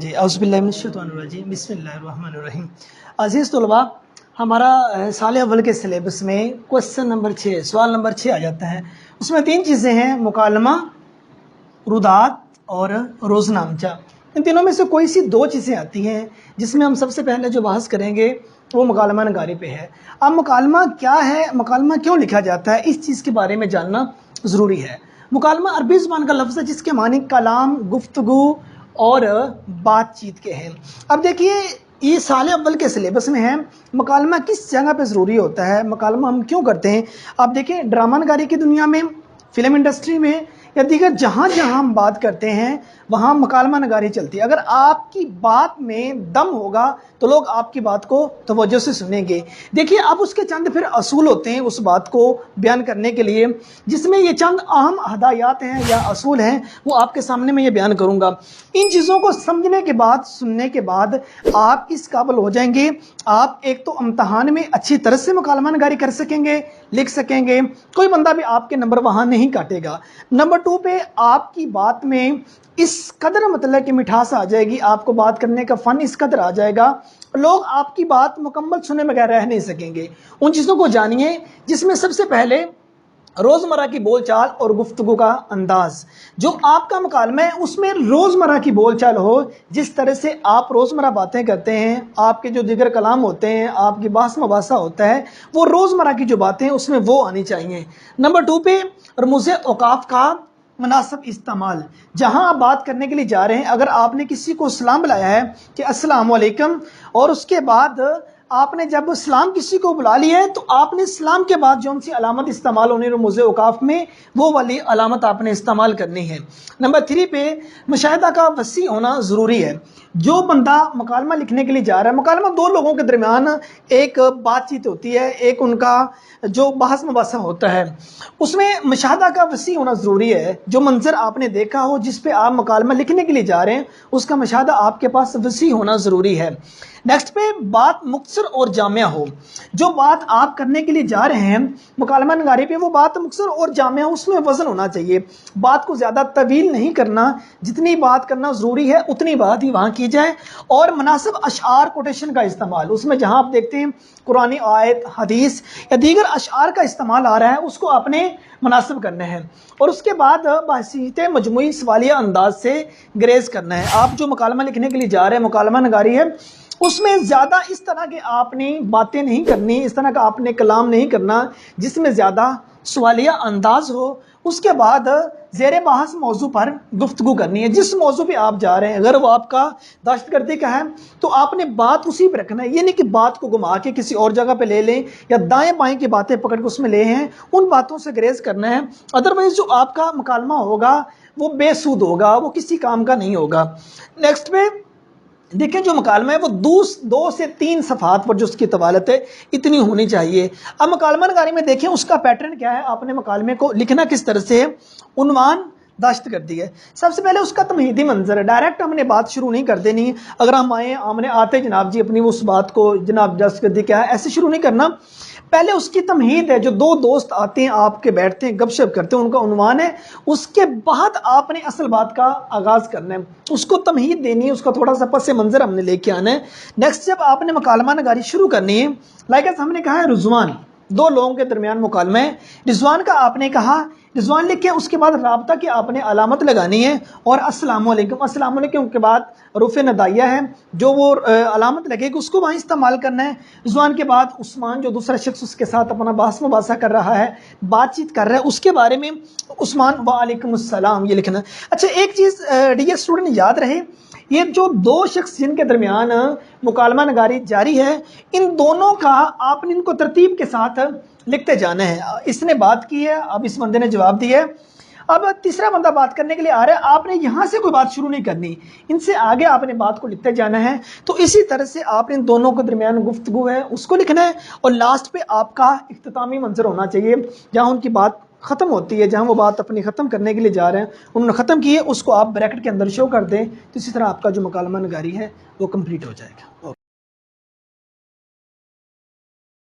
جی औज़ुबिल्लाहिमिनश्शैतानिर्रजीम बिस्मिल्लाहिर्रहमानिर्रहीम। अज़ीज़ तलबा, हमारा साल अव्वल के सिलेबस में क्वेश्चन नंबर 6 सवाल नंबर 6 आ जाता है। उसमें तीन चीज़ें हैं, मुकालमा, रुदात और रोज़नामचा। इन तीनों में से कोई सी दो चीज़ें आती हैं, जिसमें हम सबसे पहले जो बहस करेंगे वो मुकालमा नगारी पे है। अब मुकालमा क्या है, मुकालमा क्यों लिखा जाता है, इस चीज़ के बारे में जानना ज़रूरी है। मुकालमा अरबी ज़ुबान का लफ्ज़ है जिसके मानी कलाम, गुफ्तगू और बातचीत के हैं। अब देखिए, ये साल अव्वल के सिलेबस में है, मुकालमा किस जगह पे ज़रूरी होता है, मुकालमा हम क्यों करते हैं। आप देखिए, ड्रामा नगारी की दुनिया में, फिल्म इंडस्ट्री में या दीगर जहाँ जहाँ हम बात करते हैं वहाँ मुकालमा नगारी चलती है। अगर आपकी बात में दम होगा तो लोग आपकी बात को तवज्जो से सुनेंगे। देखिए, अब उसके चंद फिर असूल होते हैं उस बात को बयान करने के लिए, जिसमें ये चंद अहम हदायत हैं या असूल हैं, वो आपके सामने मैं ये बयान करूँगा। इन चीज़ों को समझने के बाद, सुनने के बाद आप इस काबिल हो जाएंगे, आप एक तो इम्तहान में अच्छी तरह से मुकालमा नगारी कर सकेंगे, लिख सकेंगे, कोई बंदा भी आपके नंबर वहाँ नहीं काटेगा। नंबर 2 पे आपकी बात में इस कदर मतलब कि मिठास आ जाएगी, आपको बात करने का फन इस कदर आ जाएगा, लोग आपकी बात मुकम्मल सुने बगैर रह नहीं सकेंगे। उन चीज़ों को जानिए जिसमें सबसे पहले रोज़मर्रा की बोलचाल और गुफ्तगू का अंदाज। जो आपका मुकालमा है उसमें रोज़मर्रा की बोलचाल हो, जिस तरह से आप रोज़मर्रा बातें करते हैं, आपके जो दिगर कलाम होते हैं, आपकी बहस मुबासा होता है, वो रोज़मर्रा की जो बातें हैं उसमें वो आनी चाहिए। नंबर 2 पे रमूज़े औकाफ का मुनासिब इस्तेमाल। जहां आप बात करने के लिए जा रहे हैं, अगर आपने किसी को सलाम बुलाया है कि अस्सलाम वालेकुम, और उसके बाद आपने जब सलाम किसी को बुला लिया है तो आपने सलाम के बाद जो सी अलामत इस्तेमाल होनी है रमूज़े औकाफ में, वो वाली अलामत आपने इस्तेमाल करनी है। नंबर 3 पे मुशाहिदा का वसी होना ज़रूरी है। जो बंदा मुकालमा लिखने के लिए जा रहा है, मुकालमा दो लोगों के दरमियान एक बातचीत होती है, एक उनका जो बहस मुबासा होता है, उसमें मुशाहिदा का वसी होना ज़रूरी है। जो मंजर आपने देखा हो, जिस पे आप मुकालमा लिखने के लिए जा रहे हैं, उसका मुशाहिदा आपके पास वसी होना ज़रूरी है। नेक्स्ट पे बात मुख्तसर और जामिया हो। जो बात आप करने के लिए जा रहे हैं मुकालमा नगारी पे, वो बात मुख्तसर और जामिया हो, उसमें वज़न होना चाहिए। बात को ज़्यादा तवील नहीं करना, जितनी बात करना ज़रूरी है उतनी बात ही वहाँ की जाए। और मुनासिब अशआर, कोटेशन का इस्तेमाल, उसमें जहाँ आप देखते हैं कुरानी आयत, हदीस या दीगर अशआर का इस्तेमाल आ रहा है, उसको आपने मुनासिब करना है। और उसके बाद बहसीत मजमूई सवालिया अंदाज से ग्रेज करना है। आप जो मुकालमा लिखने के लिए जा रहे हैं, मुकालमा नगारी है, उसमें ज़्यादा इस तरह के आपने बातें नहीं करनी, इस तरह का आपने कलाम नहीं करना जिसमें ज़्यादा सवालिया अंदाज हो। उसके बाद ज़ेरे बहस मौजू पर गुफ्तगू करनी है। जिस मौजू पे आप जा रहे हैं, अगर वो आपका दहशतगर्दी का है तो आपने बात उसी पर रखना है। ये नहीं कि बात को घुमा के किसी और जगह पे ले लें या दाएं बाएं की बातें पकड़ के उसमें ले हैं, उन बातों से ग्रेज करना है। अदरवाइज जो आपका मुकालमा होगा वो बेसूद होगा, वो किसी काम का नहीं होगा। नेक्स्ट पे देखिए, जो मुकालमा है वो 2 से 3 सफ़हात पर जो उसकी तवालत है इतनी होनी चाहिए। अब मुकालमा नगारी में देखें उसका पैटर्न क्या है, आपने मुकालमे को लिखना किस तरह से है। उन्वान दहशतगर्दी है, सबसे पहले उसका तमहीदी मंजर है। डायरेक्ट हमने बात शुरू नहीं कर देनी। अगर हम आए हमने आते जनाब जी अपनी उस बात को, जनाब दहशतगर्दी क्या है, ऐसे शुरू नहीं करना। पहले उसकी तमहीद है, जो दो दोस्त आते हैं, आपके बैठते हैं, गपशप करते हैं, उनका उन्वान है। उसके बाद आपने असल बात का आगाज़ करना है, उसको तमहीद देनी है, उसका थोड़ा सा पस मंज़र हमने लेके आना है। नेक्स्ट जब आपने मुकालमा नगारी शुरू करनी है, लाइक हमने कहा है रुज़वान, दो लोगों के दरमियान मुकालमा है, रिजवान का आपने कहा, रिजवान लिख के उसके बाद राबता की आपने अलामत लगानी है और अस्सलाम वालेकुम, अस्सलाम वालेकुम के बाद रुफ़े नदाइया है, जो वो अलामत लगेगी उसको वहाँ इस्तेमाल करना है। रिजवान के बाद उस्मान, जो दूसरा शख्स उसके साथ अपना बहस मुबासा कर रहा है, बातचीत कर रहा है, उसके बारे में उस्मान वालेकुम अस्सलाम ये लिखना। अच्छा, एक चीज़ डियर स्टूडेंट याद रहे, ये जो दो शख्स जिनके दरमियान मुकालमा नगारी जारी है, इन दोनों का आपने इनको तरतीब के साथ लिखते जाना है। इसने बात की है, अब इस बंदे ने जवाब दिया है, अब तीसरा बंदा बात करने के लिए आ रहा है, आपने यहाँ से कोई बात शुरू नहीं करनी, इनसे आगे आपने बात को लिखते जाना है। तो इसी तरह से आप इन दोनों के दरमियान गुफ्तगू है उसको लिखना है, और लास्ट पे आपका इख्तितामी मंजर होना चाहिए, जहाँ उनकी बात ख़त्म होती है, जहाँ वो बात अपनी ख़त्म करने के लिए जा रहे हैं, उन्होंने ख़त्म की है, उसको आप ब्रैकेट के अंदर शो कर दें, तो इसी तरह आपका जो मुकालमा नगारी है वो कंप्लीट हो जाएगा।